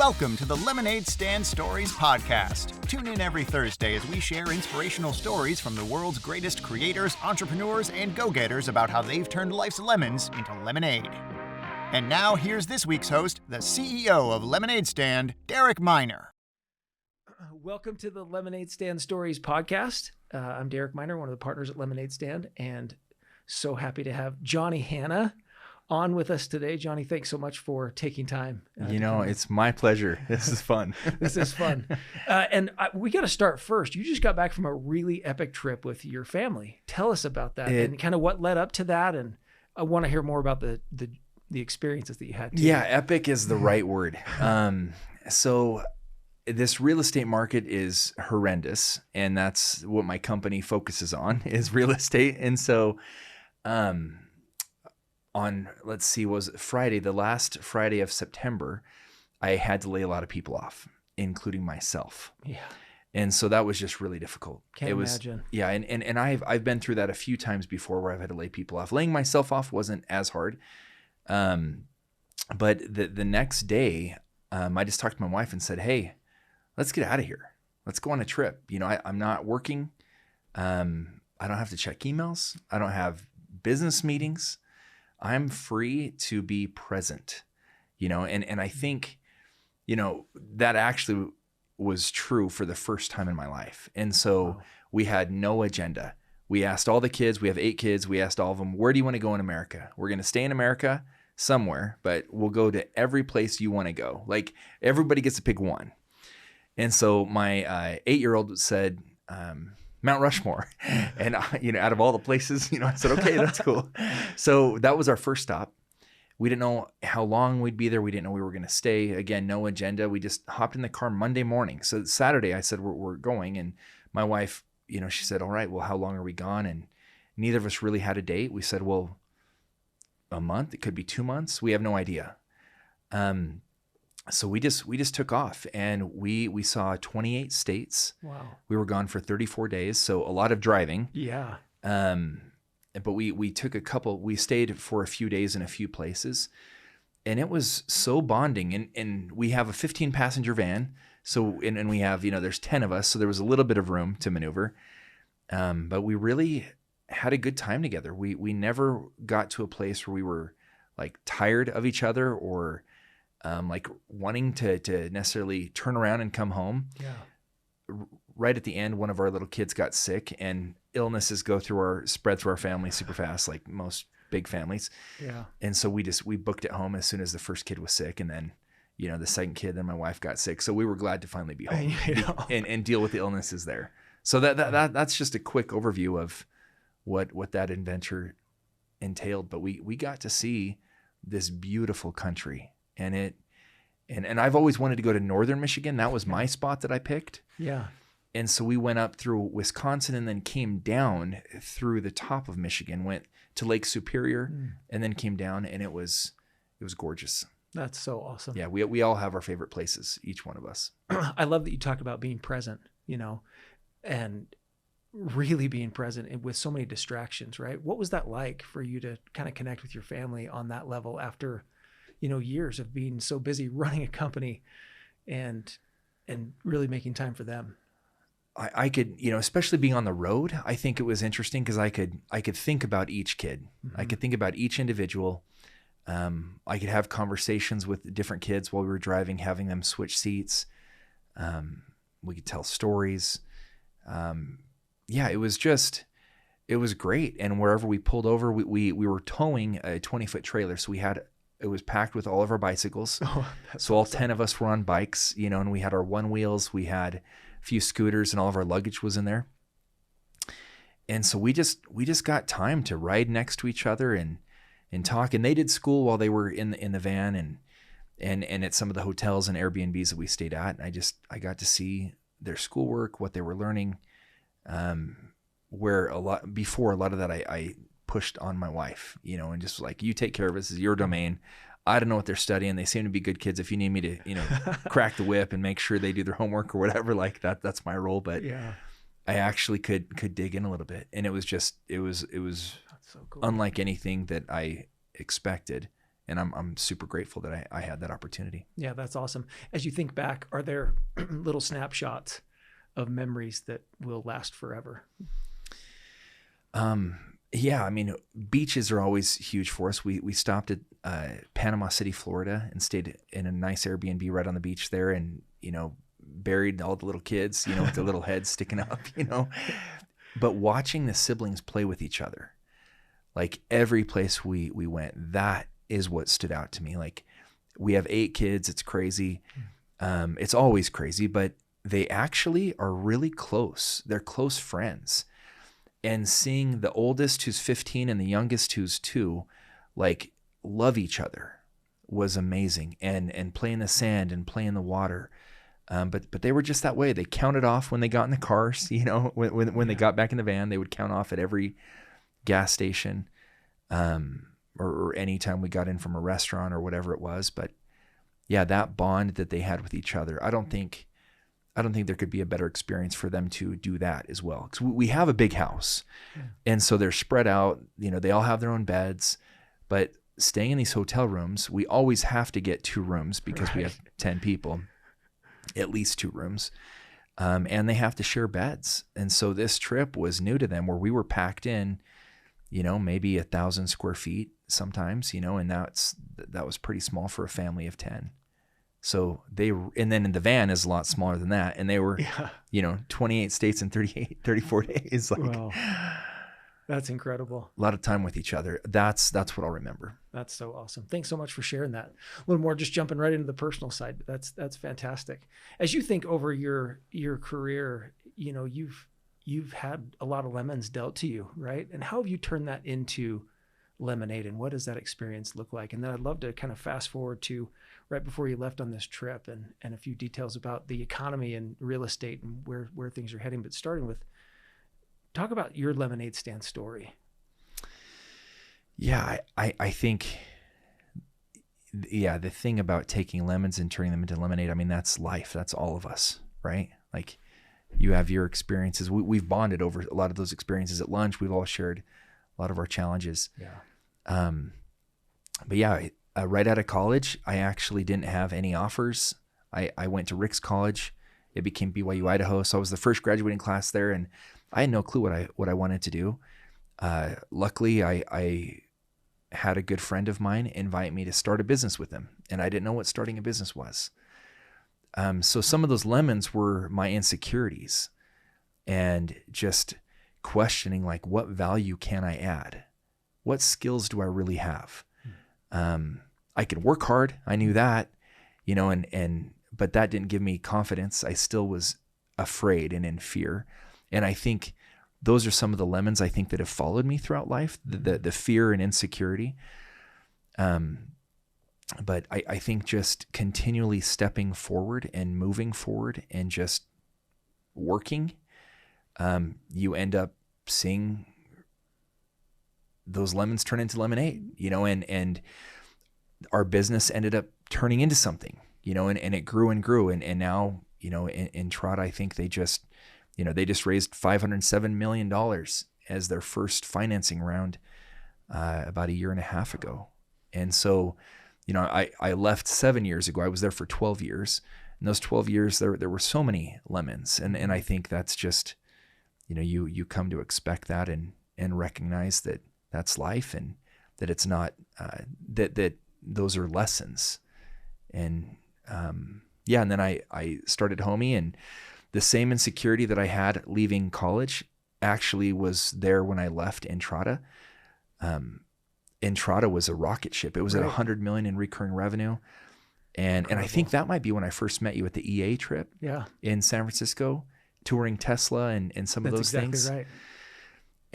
Welcome to the Lemonade Stand Stories podcast. Tune in every Thursday as we share inspirational stories from the world's greatest creators, entrepreneurs, and go-getters about how they've turned life's lemons into lemonade. And now, here's this week's host, the CEO of Lemonade Stand, Derek Miner. Welcome to the Lemonade Stand Stories podcast. I'm Derek Miner, one of the partners at Lemonade Stand, and so happy to have Johnny Hanna on with us today. Johnny, thanks so much for taking time. It's my pleasure. This is fun. This is fun. We got to start first. You just got back from a really epic trip with your family. Tell us about that and kind of what led up to that. And I want to hear more about the experiences that you had too. Yeah, epic is the right word. So this real estate market is horrendous, and that's what my company focuses on is real estate. And so was it Friday, the last Friday of September, I had to lay a lot of people off, including myself. Yeah. And so that was just really difficult. Can't imagine. Yeah. And I've been through that a few times before where I've had to lay people off. Laying myself off wasn't as hard. But the next day, I just talked to my wife and said, hey, let's get out of here. Let's go on a trip. I'm not working. I don't have to check emails. I don't have business meetings. I'm free to be present, and I think, that actually was true for the first time in my life. And so we had no agenda. We asked all the kids, we have 8 kids. We asked all of them, where do you want to go in America? We're going to stay in America somewhere, but we'll go to every place you want to go. Like everybody gets to pick one. And so my 8-year-old said, Mount Rushmore. And, out of all the places, I said, okay, that's cool. So that was our first stop. We didn't know how long we'd be there. We didn't know we were going to stay. Again, no agenda. We just hopped in the car Monday morning. So Saturday I said, we're going. And my wife, she said, all right, well, how long are we gone? And neither of us really had a date. We said, well, a month, it could be 2 months. We have no idea. So we just took off, and we saw 28 states. Wow. We were gone for 34 days, so a lot of driving. Yeah. But we stayed for a few days in a few places, and it was so bonding. And we have a 15-passenger van, so and we have, there's 10 of us, so there was a little bit of room to maneuver. But we really had a good time together. We never got to a place where we were like tired of each other or like wanting to necessarily turn around and come home. Yeah. Right at the end, one of our little kids got sick, and illnesses spread through our family super fast, like most big families. Yeah. And so we booked it home as soon as the first kid was sick, and then, the second kid, then my wife got sick. So we were glad to finally be home and deal with the illnesses there. So that's just a quick overview of what that adventure entailed. But we got to see this beautiful country. And I've always wanted to go to northern Michigan. That was my spot that I picked. Yeah. And so we went up through Wisconsin and then came down through the top of Michigan, went to Lake Superior, and then came down, and it was gorgeous. That's so awesome. Yeah, we all have our favorite places, each one of us. I love that you talked about being present, and really being present with so many distractions, right? What was that like for you to kind of connect with your family on that level after years of being so busy running a company and really making time for them? I could, especially being on the road, I think it was interesting because I could think about each kid. Mm-hmm. I could think about each individual. I could have conversations with different kids while we were driving, having them switch seats. We could tell stories. It was great. And wherever we pulled over, we were towing a 20-foot trailer. So it was packed with all of our bicycles. Oh, so all 10 of us were on bikes, and we had our one wheels, we had a few scooters, and all of our luggage was in there. And so we just got time to ride next to each other and talk. And they did school while they were in the van and at some of the hotels and Airbnbs that we stayed at. And I got to see their schoolwork, what they were learning, where a lot of that I pushed on my wife, and just like, you take care of it. This is your domain. I don't know what they're studying. They seem to be good kids. If you need me to, crack the whip and make sure they do their homework or whatever like that, that's my role. But yeah, I actually could dig in a little bit, and it was that's so cool. Unlike anything that I expected. And I'm super grateful that I had that opportunity. Yeah, that's awesome. As you think back, are there little snapshots of memories that will last forever? Yeah, I mean, beaches are always huge for us. We stopped at Panama City, Florida, and stayed in a nice Airbnb right on the beach there, and buried all the little kids, with their little heads sticking up, But watching the siblings play with each other, like every place we went, that is what stood out to me. Like, we have 8 kids. It's crazy. It's always crazy, but they actually are really close. They're close friends. And seeing the oldest, who's 15, and the youngest, who's 2, like, love each other was amazing. And play in the sand and play in the water. But they were just that way. They counted off when they got in the cars, when they got back in the van, they would count off at every gas station, or any time we got in from a restaurant or whatever it was. But yeah, that bond that they had with each other, I don't think there could be a better experience for them to do that as well. Because we have a big house, and so they're spread out. They all have their own beds, but staying in these hotel rooms, we always have to get 2 rooms because we have 10 people, at least 2 rooms, and they have to share beds. And so this trip was new to them, where we were packed in, maybe 1,000 square feet sometimes, and that was pretty small for a family of 10. So and then in the van is a lot smaller than that. And they were, 28 states in 34 days. Like, wow. That's incredible. A lot of time with each other. That's what I'll remember. That's so awesome. Thanks so much for sharing that. A little more, just jumping right into the personal side. That's fantastic. As you think over your career, you've had a lot of lemons dealt to you, right? And how have you turned that into lemonade, and what does that experience look like? And then I'd love to kind of fast forward to right before you left on this trip, and a few details about the economy and real estate and where things are heading. But starting with, talk about your lemonade stand story. Yeah, I think, the thing about taking lemons and turning them into lemonade, I mean, that's life. That's all of us, right? Like, you have your experiences. We've bonded over a lot of those experiences at lunch. We've all shared a lot of our challenges. Yeah. But yeah, right out of college, I actually didn't have any offers. I went to Rick's college. It became BYU-Idaho. So I was the first graduating class there, and I had no clue what I wanted to do. Luckily, I had a good friend of mine invite me to start a business with him, and I didn't know what starting a business was. So some of those lemons were my insecurities, and just questioning, like, what value can I add? What skills do I really have? I could work hard. I knew that, but that didn't give me confidence. I still was afraid and in fear. And I think those are some of the lemons I think that have followed me throughout life, the fear and insecurity. But I think just continually stepping forward and moving forward and just working, you end up seeing those lemons turn into lemonade, and our business ended up turning into something, and it grew and grew. And now, in Entrata, I think they just raised $507 million as their first financing round about 1.5 years ago. And so, I left 7 years ago. I was there for 12 years. In those 12 years, there were so many lemons. And I think that's just, you come to expect that and recognize that that's life, and that it's not, that those are lessons. And and then I started Homey, and the same insecurity that I had leaving college actually was there when I left Entrata. Entrata was a rocket ship. It was at $100 million in recurring revenue. And I think that might be when I first met you at the EA trip in San Francisco, touring Tesla and some of those things. Right.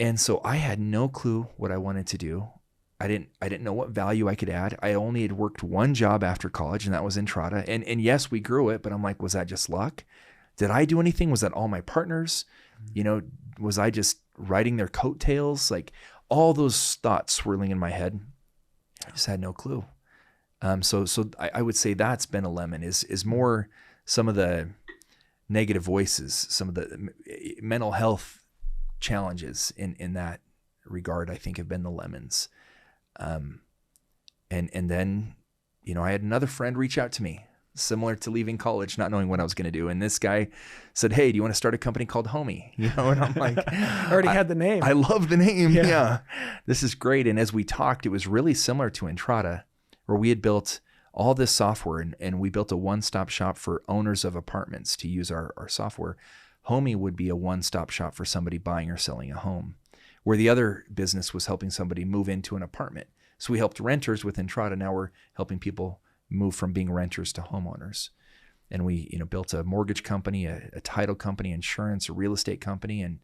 And so I had no clue what I wanted to do. I didn't know what value I could add. I only had worked one job after college, and that was Entrata. And yes, we grew it, but I'm like, was that just luck? Did I do anything? Was that all my partners? Was I just riding their coattails? Like, all those thoughts swirling in my head. I just had no clue. So I would say that's been a lemon, is more some of the negative voices, some of the mental health challenges in that regard, I think, have been the lemons. And And then, I had another friend reach out to me, similar to leaving college, not knowing what I was going to do. And this guy said, "Hey, do you want to start a company called Homie?" And I'm like, already had the name. I love the name. Yeah. This is great. And as we talked, it was really similar to Entrata, where we had built all this software and we built a one-stop shop for owners of apartments to use our software. Homie would be a one-stop shop for somebody buying or selling a home, where the other business was helping somebody move into an apartment. So we helped renters with Entrata. Now we're helping people move from being renters to homeowners. And we, built a mortgage company, a title company, insurance, a real estate company, and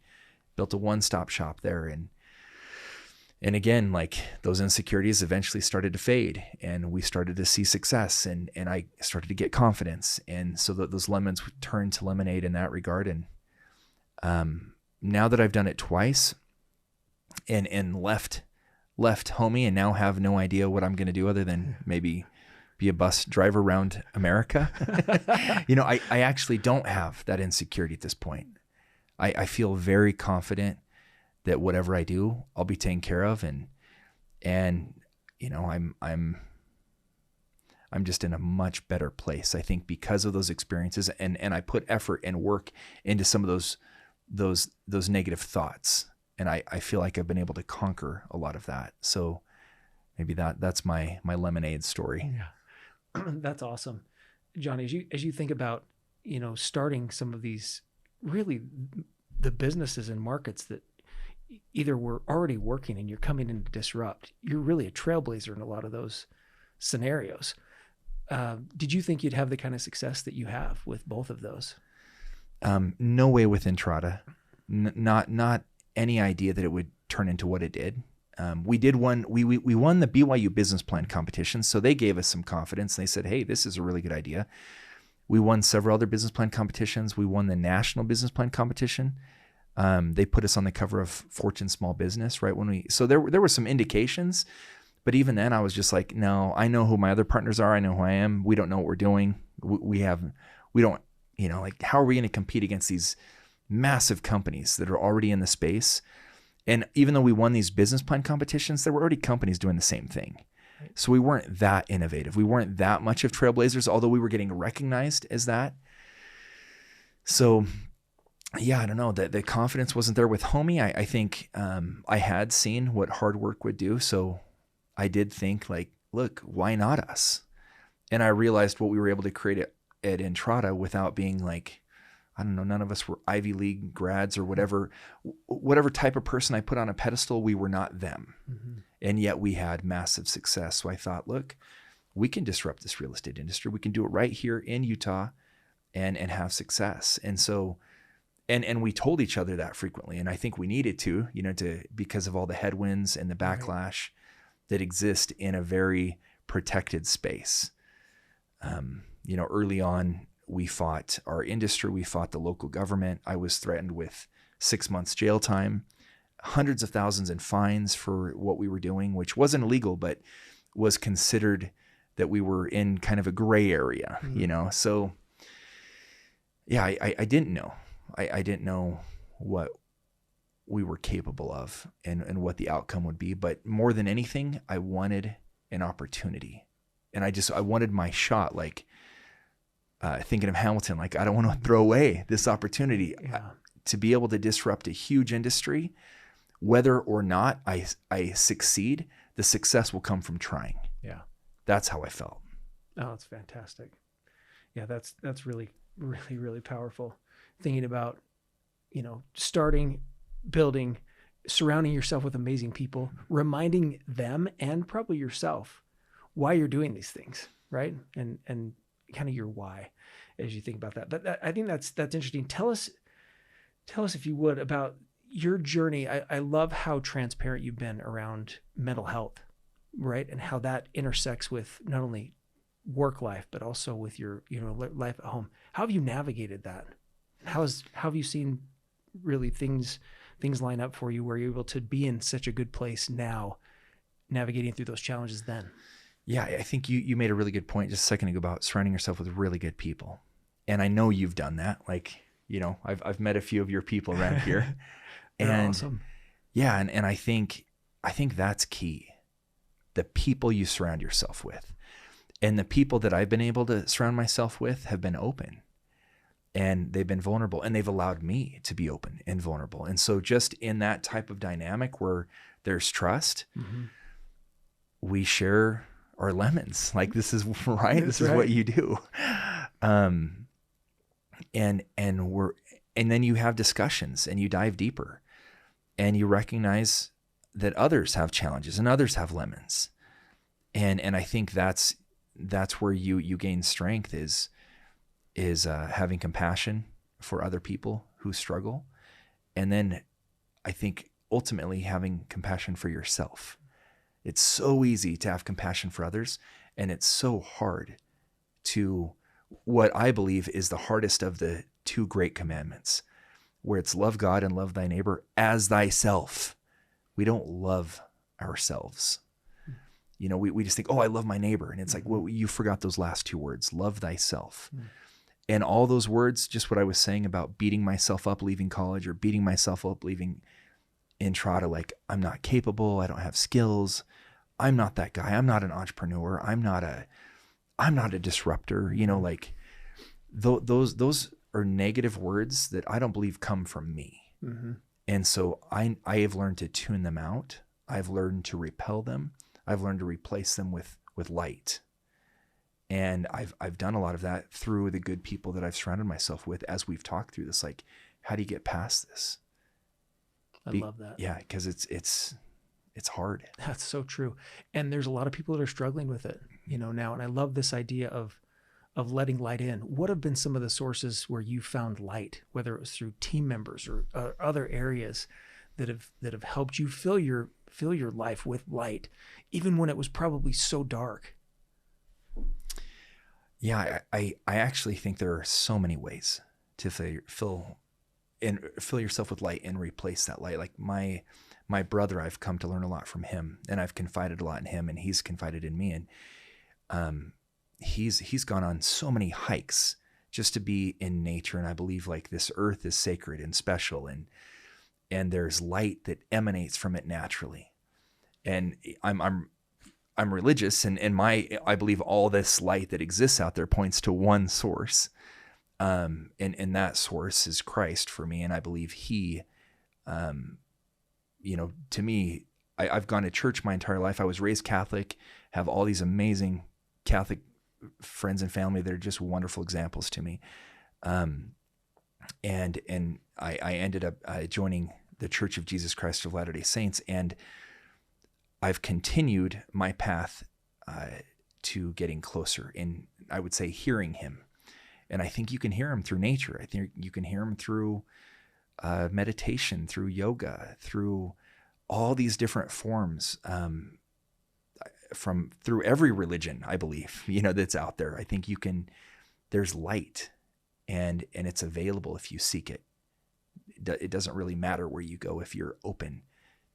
built a one-stop shop there. And again, like, those insecurities eventually started to fade, and we started to see success, and I started to get confidence. And so those lemons turned to lemonade in that regard. And now that I've done it twice and left Homie and now have no idea what I'm going to do other than maybe be a bus driver around America, I actually don't have that insecurity at this point. I feel very confident that whatever I do, I'll be taken care of. And I'm just in a much better place, I think, because of those experiences. And I put effort and work into some of those negative thoughts. And I feel like I've been able to conquer a lot of that. So maybe that's my lemonade story. Yeah. That's awesome. Johnny, as you think about, starting some of these, really the businesses and markets that either were already working and you're coming in to disrupt, you're really a trailblazer in a lot of those scenarios. Did you think you'd have the kind of success that you have with both of those? No way with Entrata. Not any idea that it would turn into what it did. We won the BYU business plan competition, so they gave us some confidence. They said, "Hey, this is a really good idea." We won several other business plan competitions. We won the national business plan competition. They put us on the cover of Fortune Small Business so there were some indications, but even then I was just like, no, I know who my other partners are. I know who I am. We don't know what we're doing. We don't, how are we going to compete against these massive companies that are already in the space? And even though we won these business plan competitions, there were already companies doing the same thing. So we weren't that innovative. We weren't that much of trailblazers, although we were getting recognized as that. So yeah, I don't know, the confidence wasn't there with Homie. I think I had seen what hard work would do. So I did think, like, look, why not us? And I realized what we were able to create at Entrata without being like, I don't know, none of us were Ivy League grads or whatever type of person I put on a pedestal, we were not them. Mm-hmm. And yet we had massive success. So I thought, look, we can disrupt this real estate industry. We can do it right here in Utah and have success. And so, and we told each other that frequently. And I think we needed to, because of all the headwinds and the backlash that exist in a very protected space. Early on, we fought our industry. We fought the local government. I was threatened with 6 months jail time, hundreds of thousands in fines for what we were doing, which wasn't illegal, but was considered that we were in kind of a gray area, So yeah, I didn't know. I didn't know what we were capable of and what the outcome would be. But more than anything, I wanted an opportunity. And I wanted my shot, like, thinking of Hamilton, like, I don't want to throw away this opportunity to be able to disrupt a huge industry. Whether or not I succeed, the success will come from trying. Yeah. That's how I felt. Oh, that's fantastic. Yeah, that's really, really, really powerful. Thinking about, starting, building, surrounding yourself with amazing people, reminding them and probably yourself why you're doing these things, right? And kind of your why as you think about that. But I think that's interesting. Tell us if you would about your journey. I love how transparent you've been around mental health, right? And how that intersects with not only work life, but also with your, life at home. How have you navigated that? How have you seen really things line up for you where you're able to be in such a good place now, navigating through those challenges then? Yeah, I think you made a really good point just a second ago about surrounding yourself with really good people. And I know you've done that. Like, I've met a few of your people around here. And awesome. Yeah, and I think that's key. the people you surround yourself with. And the people that I've been able to surround myself with have been open, and they've been vulnerable, and they've allowed me to be open and vulnerable. And so just in that type of dynamic where there's trust, we share our lemons. Like, this is right. This is what you do. And then you have discussions and you dive deeper and you recognize that others have challenges and others have lemons. And I think that's where you gain strength is having compassion for other people who struggle. And then I think ultimately having compassion for yourself. It's so easy to have compassion for others, and it's so hard to what I believe is the hardest of the two great commandments, where it's love God and love thy neighbor as thyself. We don't love ourselves. You know, we just think, oh, I love my neighbor. And it's like, well, you forgot those last two words, love thyself. And all those words, just what I was saying about beating myself up leaving college, or beating myself up leaving Entrata, like, I'm not capable, I don't have skills, I'm not that guy, I'm not an entrepreneur, I'm not a disruptor, you know, like those are negative words that I don't believe come from me. And so I have learned to tune them out. I've learned to repel them. I've learned to replace them with light. And I've done a lot of that through the good people that I've surrounded myself with as we've talked through this. Like, how do you get past this? I love that. Yeah, because it's hard. That's so true. And there's a lot of people that are struggling with it, you know, now. And I love this idea of letting light in. What have been some of the sources where you found light, whether it was through team members or other areas that have helped you fill your life with light, even when it was probably so dark? Yeah, I actually think there are so many ways to fill yourself with light and replace that light. Like my brother, I've come to learn a lot from him, and I've confided a lot in him, and he's confided in me. And he's gone on so many hikes just to be in nature. And I believe like this earth is sacred and special, and there's light that emanates from it naturally. And I'm religious, and I believe all this light that exists out there points to one source. And that source is Christ for me. And I believe he, you know, to me, I've gone to church my entire life. I was raised Catholic, have all these amazing Catholic friends and family that are just wonderful examples to me. And I ended up joining the Church of Jesus Christ of Latter-day Saints, and I've continued my path to getting closer in, I would say, hearing him. And I think you can hear him through nature. I think you can hear him through meditation, through yoga, through all these different forms, through every religion, I believe, you know, that's out there. I think there's light, and it's available if you seek it. It doesn't really matter where you go if you're open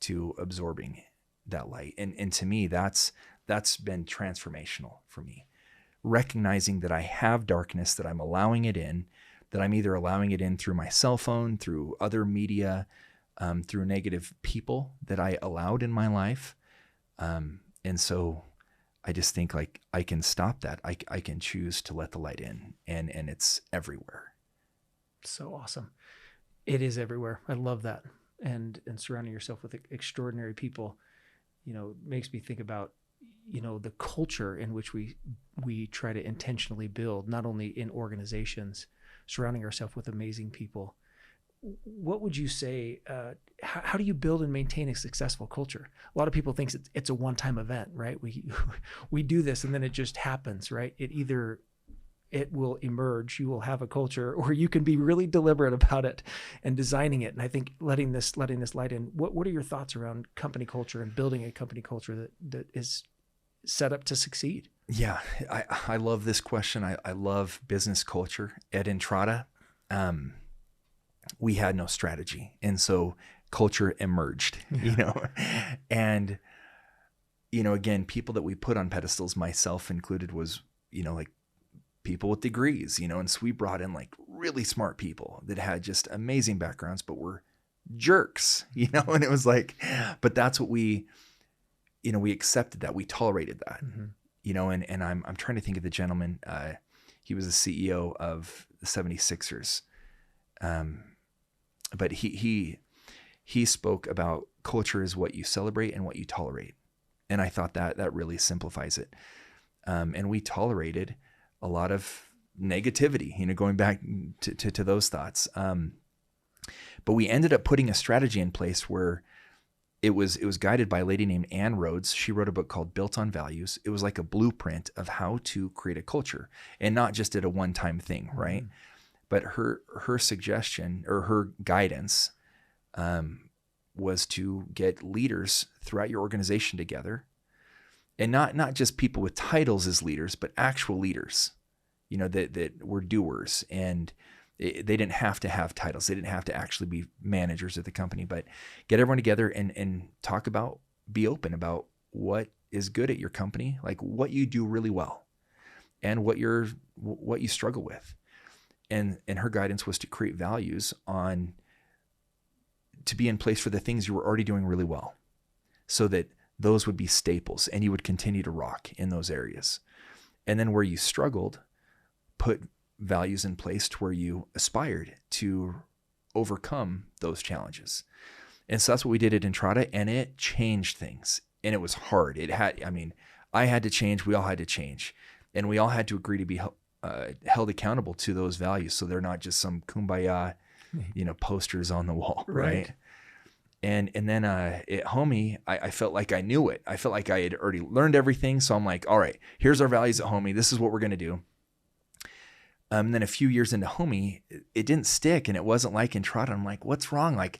to absorbing that light. And to me, that's been transformational for me. Recognizing that I have darkness, that I'm allowing it in, that I'm either allowing it in through my cell phone, through other media, through negative people that I allowed in my life. And so I just think like I can stop that. I can choose to let the light in, and it's everywhere. So awesome. It is everywhere. I love that. And surrounding yourself with extraordinary people, you know, makes me think about, you know, the culture in which we try to intentionally build, not only in organizations, surrounding ourselves with amazing people. What would you say, how do you build and maintain a successful culture? A lot of people think it's a one-time event, right? We do this and then it just happens, right? It will emerge, you will have a culture, or you can be really deliberate about it and designing it. And I think letting this light in, what are your thoughts around company culture and building a company culture that is set up to succeed? Yeah, I love this question. I love business culture. At Entrata, we had no strategy. And so culture emerged, you know, and, you know, again, people that we put on pedestals, myself included, was, you know, like people with degrees, you know, and so we brought in like really smart people that had just amazing backgrounds, but were jerks, you know, and it was like, but that's what we we accepted that, we tolerated that, and I'm trying to think of the gentleman, he was the CEO of the 76ers. But he spoke about culture is what you celebrate and what you tolerate. And I thought that really simplifies it. And we tolerated a lot of negativity, going back to those thoughts. But we ended up putting a strategy in place where it was guided by a lady named Ann Rhodes. She wrote a book called Built on Values. It was like a blueprint of how to create a culture, and not just at a one-time thing, right? But her suggestion or her guidance was to get leaders throughout your organization together, and not just people with titles as leaders, but actual leaders, that were doers, and they didn't have to have titles. They didn't have to actually be managers of the company, but get everyone together and talk about, be open about what is good at your company, like what you do really well and what you struggle with. And her guidance was to create values to be in place for the things you were already doing really well, so that those would be staples and you would continue to rock in those areas. And then where you struggled, put values in place to where you aspired to overcome those challenges. And so that's what we did at Entrata, and it changed things. And it was hard. I had to change. We all had to change. And we all had to agree to be held accountable to those values, so they're not just some kumbaya, posters on the wall, right? And then at Homey, I felt like I knew it. I felt like I had already learned everything. So I'm like, all right, here's our values at Homey. This is what we're going to do. And then a few years into Homey, it didn't stick, and it wasn't like Entrata. I'm like, what's wrong? Like,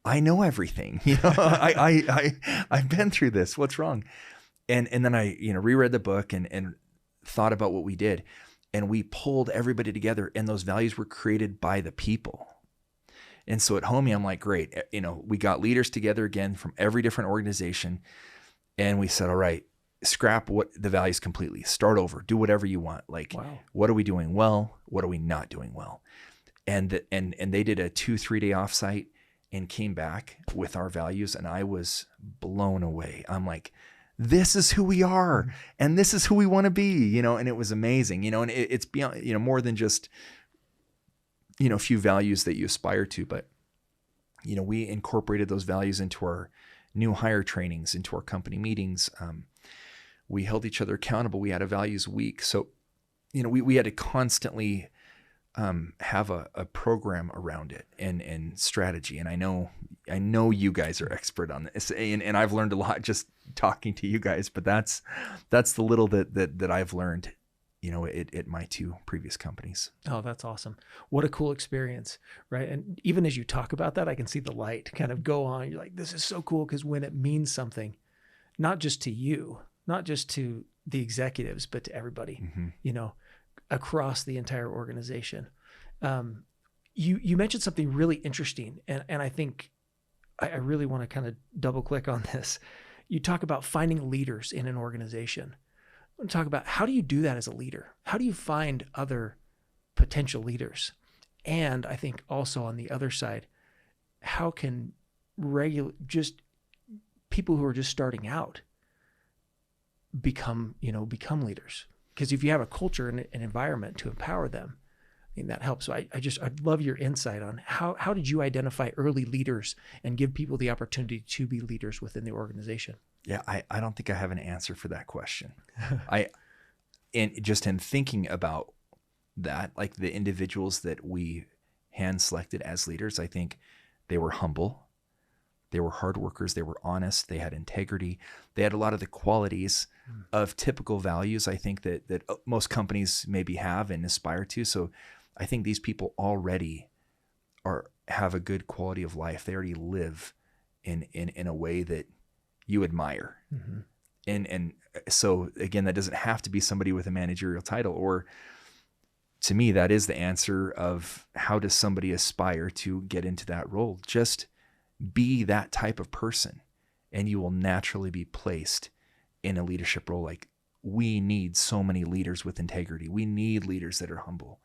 I know everything. I've been through this. What's wrong? And then I reread the book and thought about what we did. And we pulled everybody together, and those values were created by the people. And so at Homey, I'm like, great. We got leaders together again from every different organization. And we said, all right, scrap the values completely. Start over. Do whatever you want. Like, wow. What are we doing well? What are we not doing well? And they did a 2-3 day offsite and came back with our values. And I was blown away. I'm like, this is who we are, and this is who we want to be, and it was amazing, and it's beyond, more than just, a few values that you aspire to, but, we incorporated those values into our new hire trainings, into our company meetings. We held each other accountable. We had a values week. So, we had to constantly have a program around it and strategy. And I know you guys are expert on this, and I've learned a lot just talking to you guys, but that's the little that I've learned, at my 2 previous companies. Oh, that's awesome. What a cool experience, right? And even as you talk about that, I can see the light kind of go on. You're like, this is so cool, because when it means something, not just to you, not just to the executives, but to everybody, across the entire organization. You mentioned something really interesting, and I think I really want to kind of double click on this. You talk about finding leaders in an organization. I want to talk about, how do you do that as a leader? How do you find other potential leaders? And I think also on the other side, how can just people who are just starting out become leaders? Because if you have a culture and an environment to empower them, I think that helps. So I'd love your insight on how did you identify early leaders and give people the opportunity to be leaders within the organization? Yeah, I don't think I have an answer for that question. In thinking about that, like the individuals that we hand selected as leaders, I think they were humble. They were hard workers. They were honest. They had integrity. They had a lot of the qualities of typical values, I think, that most companies maybe have and aspire to. So I think these people already have a good quality of life. They already live in a way that you admire. Mm-hmm. And so again, that doesn't have to be somebody with a managerial title. Or to me, that is the answer of how does somebody aspire to get into that role? Just be that type of person, and you will naturally be placed in a leadership role. Like, we need so many leaders with integrity. We need leaders that are humble.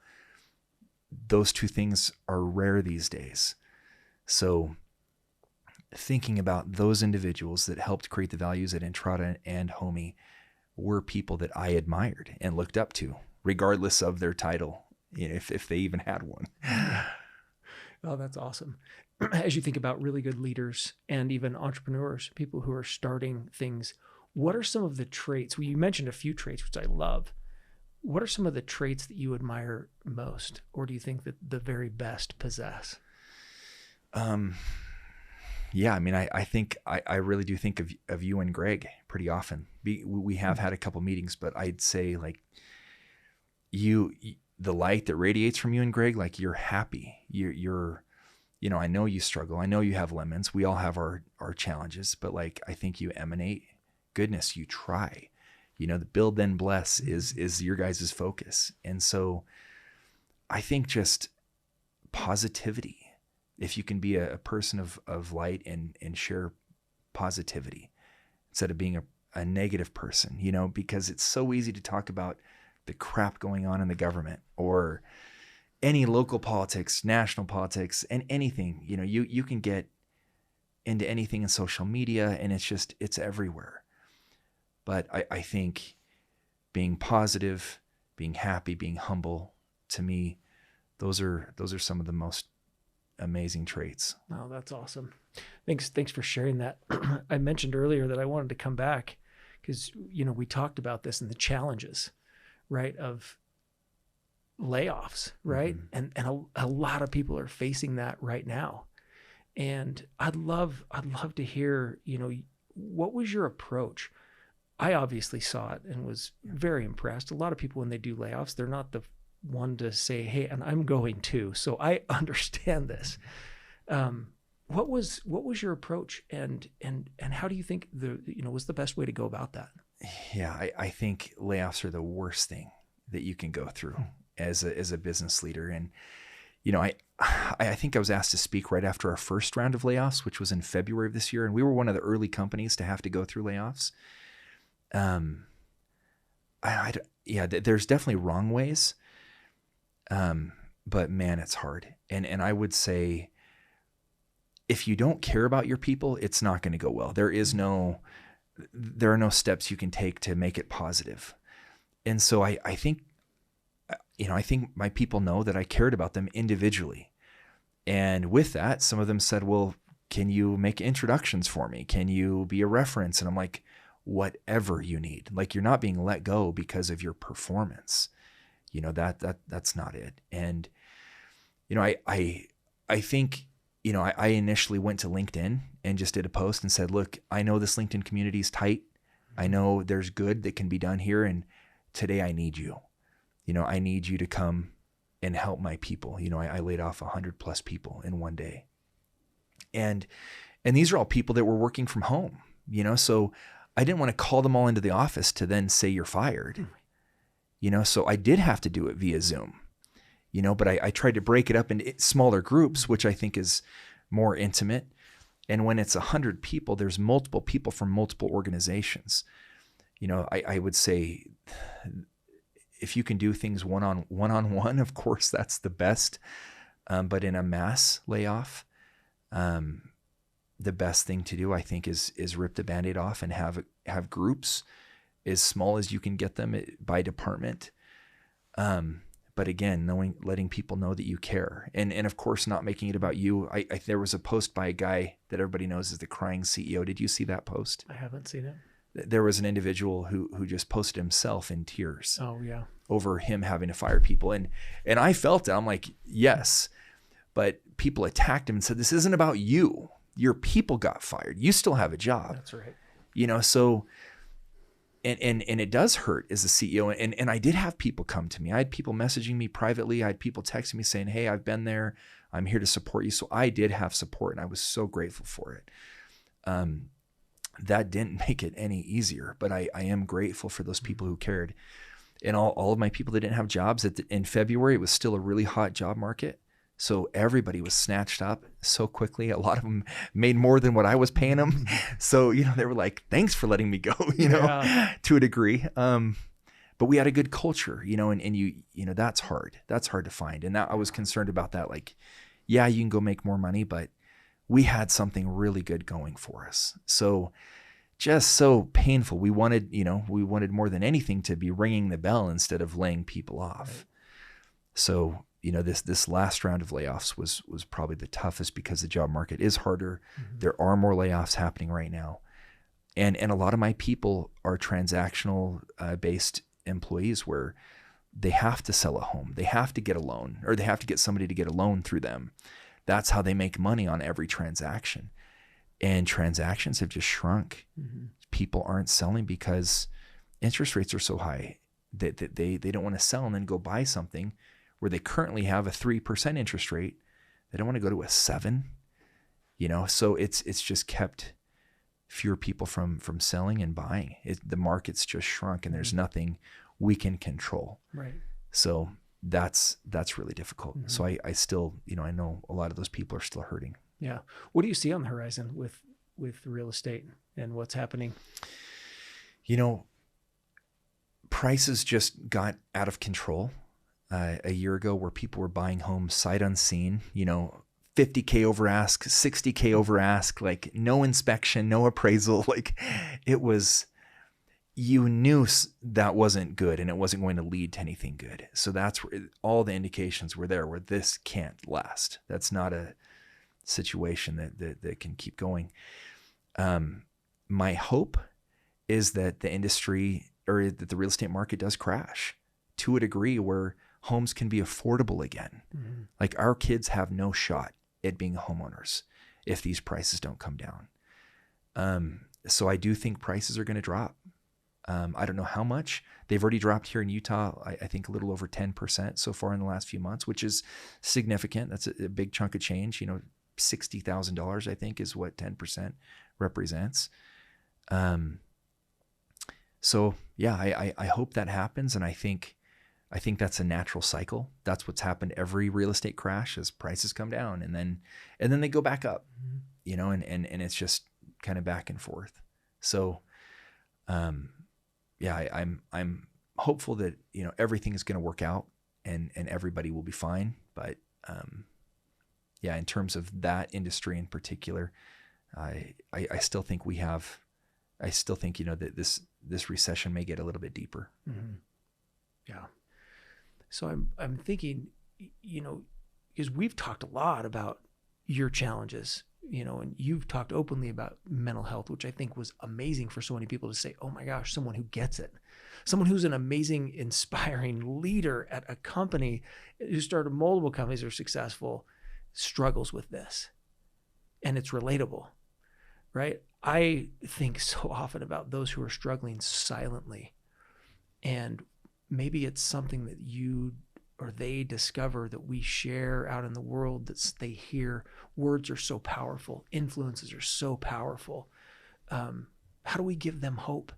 Those 2 things are rare these days. So thinking about those individuals that helped create the values at Entrata and Homey were people that I admired and looked up to, regardless of their title, if they even had one. Oh, that's awesome. As you think about really good leaders and even entrepreneurs, people who are starting things, what are some of the traits? Well, you mentioned a few traits, which I love. What are some of the traits that you admire most, or do you think that the very best possess? Yeah, I mean, I think I really do think of you and Greg pretty often. We have had a couple meetings, but I'd say like the light that radiates from you and Greg, like you're happy. You're I know you struggle. I know you have lemons. We all have our challenges, but like I think you emanate goodness. You try. The build then bless is your guys' focus, and so I think just positivity. If you can be a person of light and share positivity instead of being a negative person, because it's so easy to talk about the crap going on in the government or any local politics, national politics, and anything. You can get into anything in social media, and it's everywhere. But I think being positive, being happy, being humble, to me, those are some of the most amazing traits. Oh, that's awesome. Thanks for sharing that. I mentioned earlier that I wanted to come back because, we talked about this and the challenges, right, of layoffs, right? Mm-hmm. And a lot of people are facing that right now. And I'd love to hear, what was your approach? I obviously saw it and was very impressed. A lot of people, when they do layoffs, they're not the one to say, hey, and I'm going too. So I understand this. What was your approach, and how do you think was the best way to go about that? Yeah, I think layoffs are the worst thing that you can go through as a business leader. And, I think I was asked to speak right after our first round of layoffs, which was in February of this year. And we were one of the early companies to have to go through layoffs. There's definitely wrong ways. But man, it's hard. And I would say, if you don't care about your people, it's not going to go well. There are no steps you can take to make it positive. And so I think my people know that I cared about them individually. And with that, some of them said, well, can you make introductions for me? Can you be a reference? And I'm like, whatever you need. Like, you're not being let go because of your performance. That's not it. And, I think, I initially went to LinkedIn and just did a post and said, look, I know this LinkedIn community is tight. I know there's good that can be done here. And today I need you. I need you to come and help my people. I laid off 100+ people in one day. And these are all people that were working from home, so I didn't want to call them all into the office to then say you're fired. So I did have to do it via Zoom, but I tried to break it up into smaller groups, which I think is more intimate. And when it's 100 people, there's multiple people from multiple organizations. I would say if you can do things one-on-one, of course, that's the best. But in a mass layoff, the best thing to do, I think, is rip the Band-Aid off and have groups as small as you can get them by department. But again, letting people know that you care, and of course not making it about you. There was a post by a guy that everybody knows as the crying CEO. Did you see that post? I haven't seen it. There was an individual who just posted himself in tears. Oh yeah. Over him having to fire people, and I felt it. I'm like, yes, but people attacked him and said, this isn't about you. Your people got fired. You still have a job. That's right. So. And it does hurt as a CEO. And I did have people come to me. I had people messaging me privately. I had people texting me saying, hey, I've been there. I'm here to support you. So I did have support, and I was so grateful for it. That didn't make it any easier, but I am grateful for those people who cared. And all of my people that didn't have jobs in February, it was still a really hot job market. So everybody was snatched up so quickly. A lot of them made more than what I was paying them. So, they were like, thanks for letting me go, to a degree. But we had a good culture, and that's hard. That's hard to find. And that I was concerned about that. Like, yeah, you can go make more money, but we had something really good going for us. So just so painful. We wanted more than anything to be ringing the bell instead of laying people off. Right. So, this last round of layoffs was probably the toughest because the job market is harder. Mm-hmm. There are more layoffs happening right now. And a lot of my people are transactional based employees where they have to sell a home. They have to get a loan, or they have to get somebody to get a loan through them. That's how they make money on every transaction. And transactions have just shrunk. Mm-hmm. People aren't selling because interest rates are so high that they don't want to sell and then go buy something where they currently have a 3% interest rate. They don't want to go to a 7%. So it's just kept fewer people from selling and buying. The market's just shrunk, and there's nothing we can control. Right. So that's really difficult. Mm-hmm. So I still, I know a lot of those people are still hurting. Yeah. What do you see on the horizon with real estate and what's happening? Prices just got out of control a year ago, where people were buying homes sight unseen, $50K over ask, $60K over ask, like no inspection, no appraisal. Like it was, you knew that wasn't good and it wasn't going to lead to anything good. So that's where all the indications were there, where this can't last. That's not a situation that can keep going. My hope is that the industry, or that the real estate market does crash to a degree where homes can be affordable again. Mm-hmm. Like our kids have no shot at being homeowners if these prices don't come down. So I do think prices are going to drop. I don't know how much. They've already dropped here in Utah, I think a little over 10% so far in the last few months, which is significant. That's a big chunk of change. $60,000, I think, is what 10% represents. So yeah, I hope that happens. And I think that's a natural cycle. That's what's happened every real estate crash, as prices come down and then they go back up, and it's just kind of back and forth. So, yeah, I'm hopeful that, everything is going to work out and everybody will be fine. But, yeah, in terms of that industry in particular, I still think that this recession may get a little bit deeper. Mm-hmm. Yeah. So I'm thinking, because we've talked a lot about your challenges, and you've talked openly about mental health, which I think was amazing for so many people to say, oh my gosh, someone who gets it, someone who's an amazing, inspiring leader at a company who started multiple companies that are successful, struggles with this. And it's relatable, right? I think so often about those who are struggling silently, and maybe it's something that you or they discover that we share out in the world, that they hear. Words are so powerful. Influences are so powerful. How do we give them hope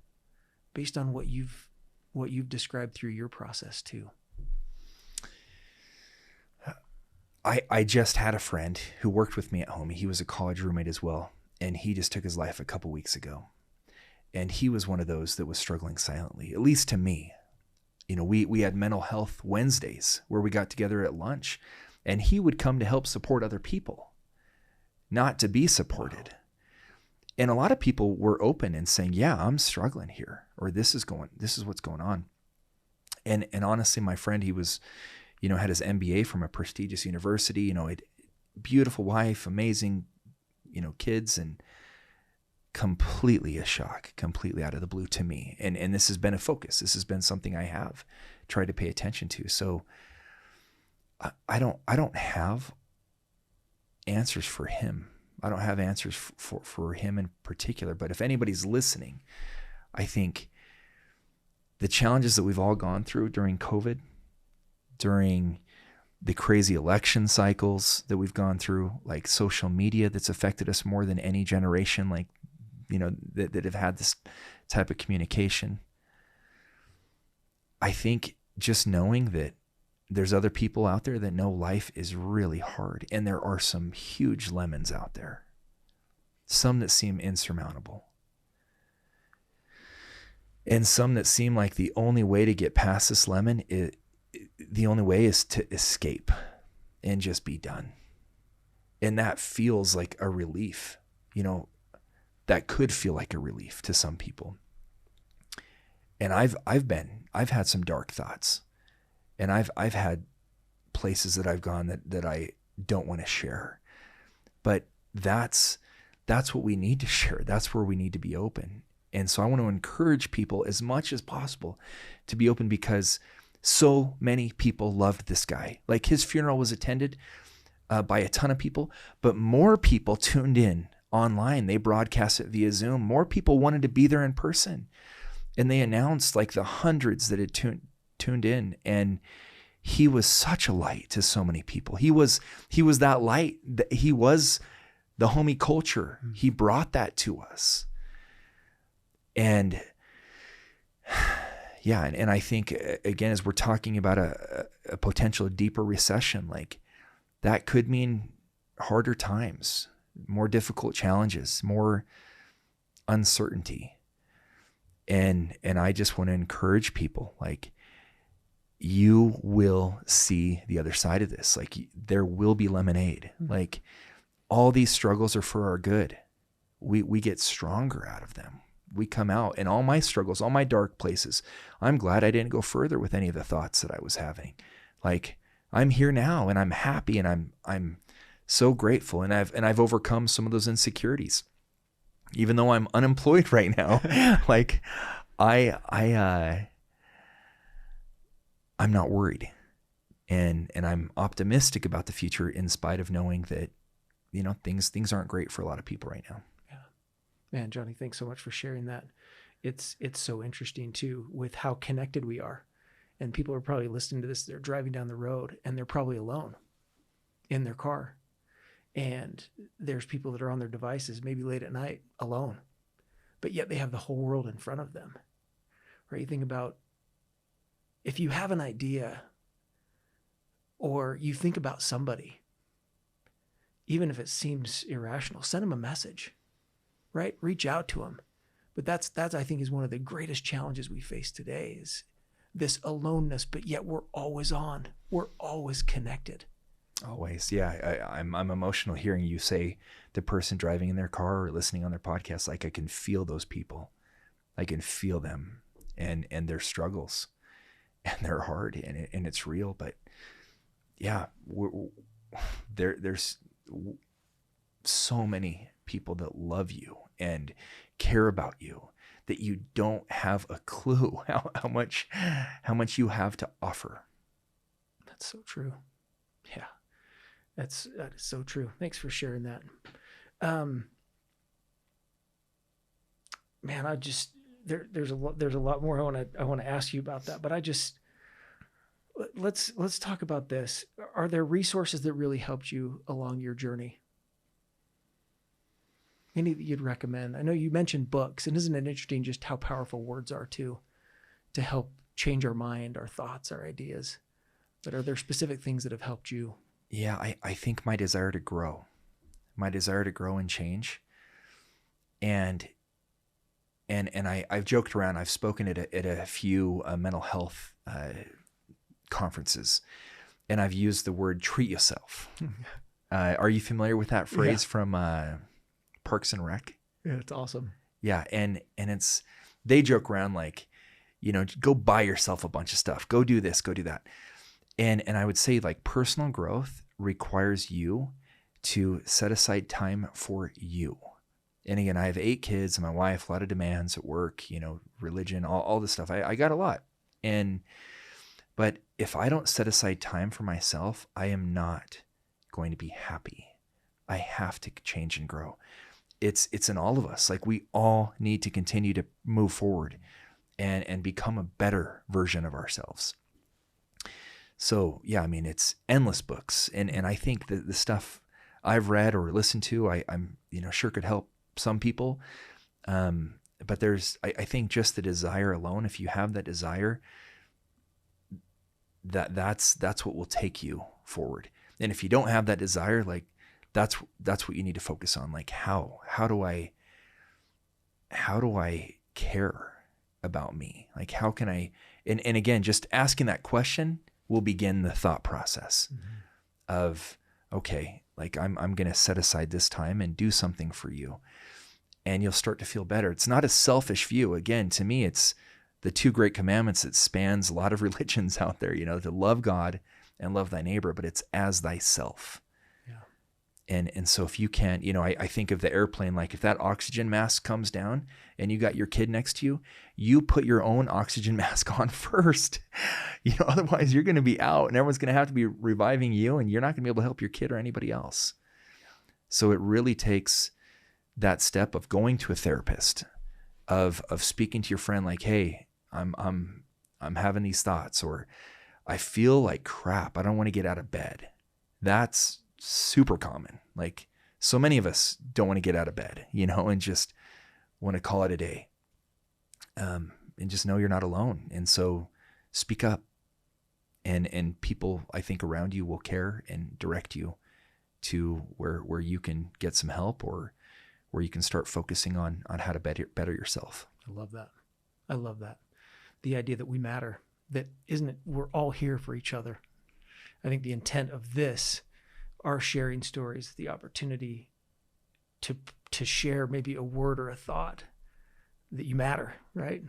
based on what you've described through your process too? I just had a friend who worked with me at home. He was a college roommate as well. And he just took his life a couple weeks ago. And he was one of those that was struggling silently, at least to me. We had mental health Wednesdays where we got together at lunch, and he would come to help support other people, not to be supported. Wow. And a lot of people were open and saying, yeah, I'm struggling here, or this is what's going on. And honestly, my friend, he was, had his MBA from a prestigious university, beautiful wife, amazing, kids, and completely a shock, completely out of the blue to me. And this has been a focus. This has been something I have tried to pay attention to. So I don't have answers for him. I don't have answers for him in particular. But if anybody's listening, I think the challenges that we've all gone through during COVID, during the crazy election cycles that we've gone through, like social media that's affected us more than any generation, like, that have had this type of communication. I think just knowing that there's other people out there that know life is really hard, and there are some huge lemons out there, some that seem insurmountable, and some that seem like the only way to get past this lemon is to escape and just be done. And that feels like a relief, that could feel like a relief to some people. And I've had some dark thoughts, and I've had places that I've gone that I don't want to share, but that's what we need to share. That's where we need to be open. And so I want to encourage people as much as possible to be open, because so many people loved this guy. Like, his funeral was attended by a ton of people, but more people tuned in online. They broadcast it via Zoom. More people wanted to be there in person. And they announced like the hundreds that had tuned in. And he was such a light to so many people. He was that light. He was the homie culture. He brought that to us. And yeah, and I think, again, as we're talking about a potential deeper recession, like, that could mean harder times, more difficult challenges, more uncertainty. And I just want to encourage people, like, you will see the other side of this. Like, there will be lemonade. Like, all these struggles are for our good. We get stronger out of them. We come out, and all my struggles, all my dark places, I'm glad I didn't go further with any of the thoughts that I was having. Like, I'm here now, and I'm happy, and I'm so grateful, and I've overcome some of those insecurities, even though I'm unemployed right now. Like, I'm not worried, and I'm optimistic about the future, in spite of knowing that, things aren't great for a lot of people right now. Man, Johnny, thanks so much for sharing that. It's so interesting too, with how connected we are. And people are probably listening to this, they're driving down the road, and they're probably alone in their car. And there's people that are on their devices, maybe late at night, alone. But yet they have the whole world in front of them. Right? You think about, if you have an idea, or you think about somebody, even if it seems irrational, send them a message. Right? Reach out to them. But that's I think, is one of the greatest challenges we face today, is this aloneness, but yet we're always on. We're always connected. Always. Yeah. I'm emotional hearing you say the person driving in their car or listening on their podcast. Like, I can feel those people. I can feel them and their struggles, and they're hard, and it's real. But yeah, there's so many people that love you and care about you, that you don't have a clue how much you have to offer. That's so true. Yeah, that is so true. Thanks for sharing that. Man, I just there's a lot more I want to ask you about that, but let's talk about this. Are there resources that really helped you along your journey? Any that you'd recommend? I know you mentioned books, and isn't it interesting just how powerful words are too, to help change our mind, our thoughts, our ideas? But are there specific things that have helped you? Yeah, I think my desire to grow and change, and I've joked around. I've spoken at a few mental health conferences, and I've used the word "treat yourself." Are you familiar with that phrase from Parks and Rec? Yeah, it's awesome. Yeah, and they joke around like, go buy yourself a bunch of stuff. Go do this, go do that. And I would say, like, personal growth requires you to set aside time for you. And again, I have 8 kids and my wife, a lot of demands at work, religion, all this stuff. I got a lot. But if I don't set aside time for myself, I am not going to be happy. I have to change and grow. It's in all of us. Like, we all need to continue to move forward and become a better version of ourselves. So yeah, I mean, it's endless books. And I think that the stuff I've read or listened to, I'm sure could help some people. But I think just the desire alone, if you have that desire, that's what will take you forward. And if you don't have that desire, like, that's what you need to focus on. Like, how do I care about me? Like, how can I, and again, just asking that question will begin the thought process of, okay, Like I'm going to set aside this time and do something for you. And you'll start to feel better. It's not a selfish view. Again, to me, it's the two great commandments that spans a lot of religions out there, to love God and love thy neighbor, but it's as thyself. And so if you can't, I think of the airplane, like if that oxygen mask comes down and you got your kid next to you, you put your own oxygen mask on first. Otherwise you're going to be out and everyone's going to have to be reviving you and you're not going to be able to help your kid or anybody else. So it really takes that step of going to a therapist, of speaking to your friend like, hey, I'm having these thoughts, or I feel like crap. I don't want to get out of bed. That's super common. Like so many of us don't want to get out of bed, and just want to call it a day. And just know you're not alone. And so speak up, and people I think around you will care and direct you to where you can get some help, or where you can start focusing on how to better yourself. I love that. The idea that we matter, that isn't it, we're all here for each other. I think the intent of this, our sharing stories, the opportunity to share maybe a word or a thought, that you matter, right?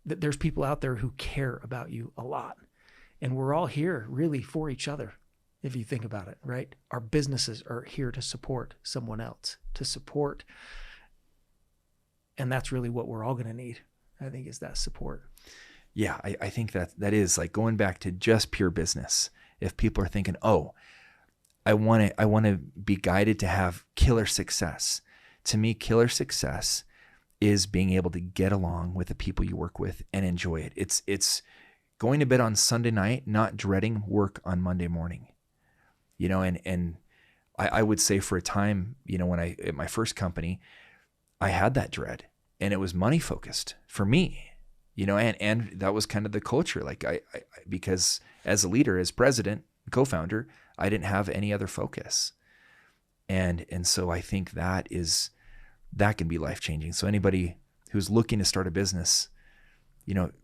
That there's people out there who care about you a lot. And we're all here really for each other, if you think about it, right? Our businesses are here to support someone else, to support. And that's really what we're all going to need, I think, is that support. Yeah, I think that is like going back to just pure business. If people are thinking, oh, I want to be guided to have killer success. To me, killer success is being able to get along with the people you work with and enjoy it. It's going to bed on Sunday night, not dreading work on Monday morning. And I would say for a time, when at my first company, I had that dread, and it was money focused for me, and that was kind of the culture. Like I because as a leader, as president, co-founder, I didn't have any other focus. And so I think that can be life-changing. So anybody who's looking to start a business,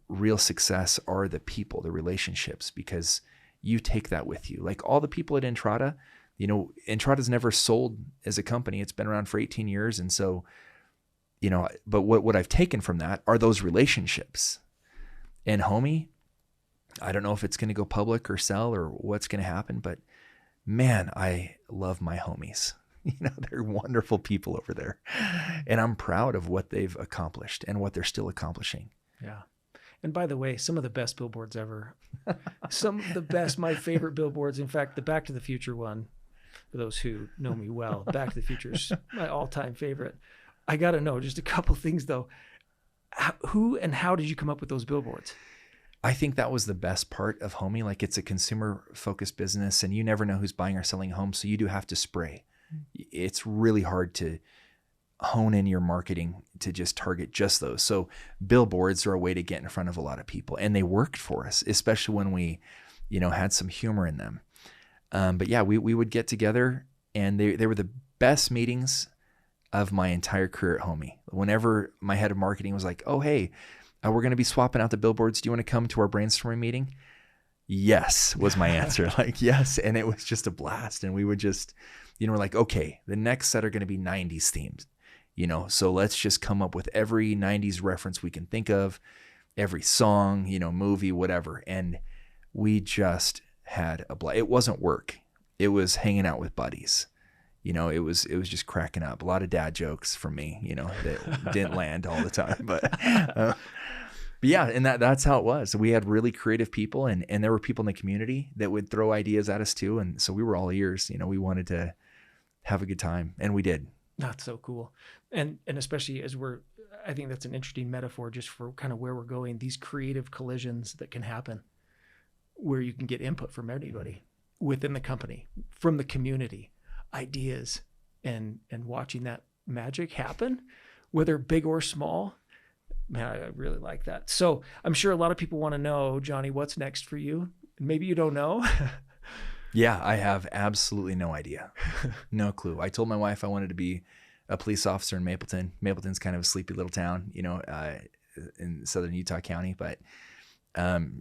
real success are the people, the relationships, because you take that with you. Like all the people at Entrata, Entrata's never sold as a company. It's been around for 18 years. And so, but what I've taken from that are those relationships. And Homie, I don't know if it's going to go public or sell or what's going to happen, but man, I love my homies. They're wonderful people over there. And I'm proud of what they've accomplished and what they're still accomplishing. Yeah. And by the way, some of the best billboards ever. Some of the best, my favorite billboards. In fact, the Back to the Future one, for those who know me well, Back to the Future is my all-time favorite. I got to know just a couple things, though. Who and how did you come up with those billboards? I think that was the best part of Homie. Like it's a consumer-focused business, and you never know who's buying or selling a home, so you do have to spray. It's really hard to hone in your marketing to just target just those. So billboards are a way to get in front of a lot of people, and they worked for us, especially when we, had some humor in them. But yeah, we would get together, and they were the best meetings of my entire career at Homie. Whenever my head of marketing was like, oh, hey, we're going to be swapping out the billboards. Do you want to come to our brainstorming meeting? Yes, was my answer. Like, yes. And it was just a blast. And we would just, we're like, okay, the next set are going to be 90s themes, so let's just come up with every 90s reference we can think of, every song, movie, whatever. And we just had a blast. It wasn't work. It was hanging out with buddies. It was just cracking up. A lot of dad jokes from me, that didn't land all the time, but yeah, and that's how it was. We had really creative people, and there were people in the community that would throw ideas at us too. And so we were all ears. We wanted to have a good time, and we did. That's so cool. And especially as I think that's an interesting metaphor just for kind of where we're going, these creative collisions that can happen where you can get input from anybody within the company, from the community, ideas, and watching that magic happen, whether big or small. Man, I really like that. So I'm sure a lot of people want to know, Johnny, what's next for you? Maybe you don't know. Yeah, I have absolutely no idea. No clue. I told my wife I wanted to be a police officer in Mapleton. Mapleton's kind of a sleepy little town, in southern Utah County, but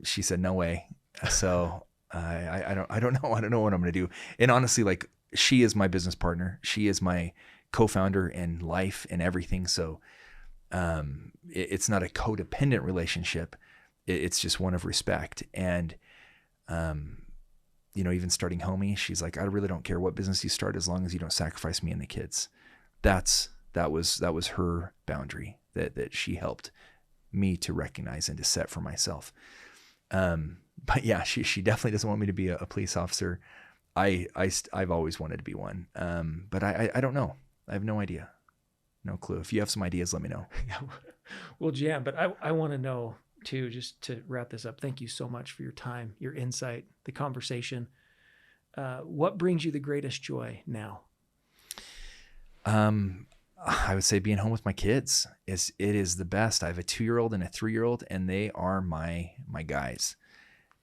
she said no way. So I don't know. I don't know what I'm going to do. And honestly, like she is my business partner. She is my co-founder in life and everything. So it's not a codependent relationship. It's just one of respect. And, even starting Homie, she's like, I really don't care what business you start as long as you don't sacrifice me and the kids. That was her boundary that she helped me to recognize and to set for myself. But yeah, she definitely doesn't want me to be a police officer. I've always wanted to be one. But I don't know. I have no idea. No clue. If you have some ideas, let me know. Yeah. Well, Jan, but I want to know too, just to wrap this up. Thank you so much for your time, your insight, the conversation. What brings you the greatest joy now? I would say being home with my kids it is the best. I have a 2-year-old and a 3-year-old, and they are my guys.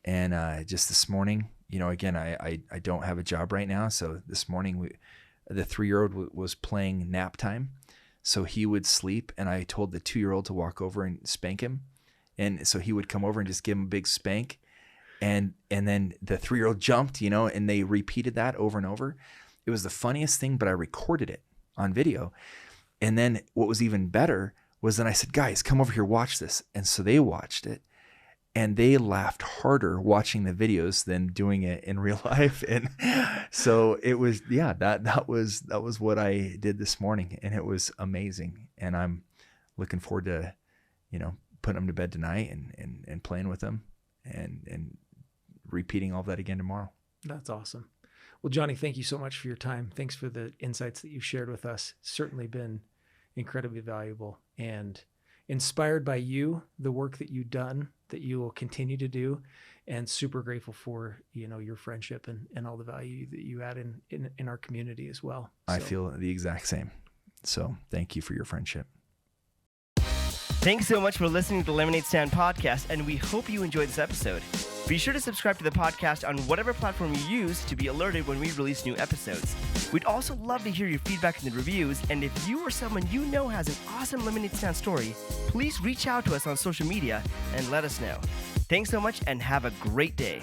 And just this morning, again, I don't have a job right now. So this morning, the 3-year-old was playing nap time. So he would sleep, and I told the 2-year-old to walk over and spank him. And so he would come over and just give him a big spank. And then the 3-year-old jumped, and they repeated that over and over. It was the funniest thing, but I recorded it on video. And then what was even better was then I said, guys, come over here, watch this. And so they watched it, and they laughed harder watching the videos than doing it in real life. And so it was, that was what I did this morning, and it was amazing. And I'm looking forward to, putting them to bed tonight and playing with them and repeating all of that again tomorrow. That's awesome. Well, Johnny, thank you so much for your time. Thanks for the insights that you've shared with us. It's certainly been incredibly valuable, and inspired by you, the work that you've done, that you will continue to do, and super grateful for, your friendship and all the value that you add in our community as well. I feel the exact same. So thank you for your friendship. Thanks so much for listening to the Lemonade Stand podcast, and we hope you enjoyed this episode. Be sure to subscribe to the podcast on whatever platform you use to be alerted when we release new episodes. We'd also love to hear your feedback in the reviews, and if you or someone you know has an awesome Lemonade Stand story, please reach out to us on social media and let us know. Thanks so much, and have a great day.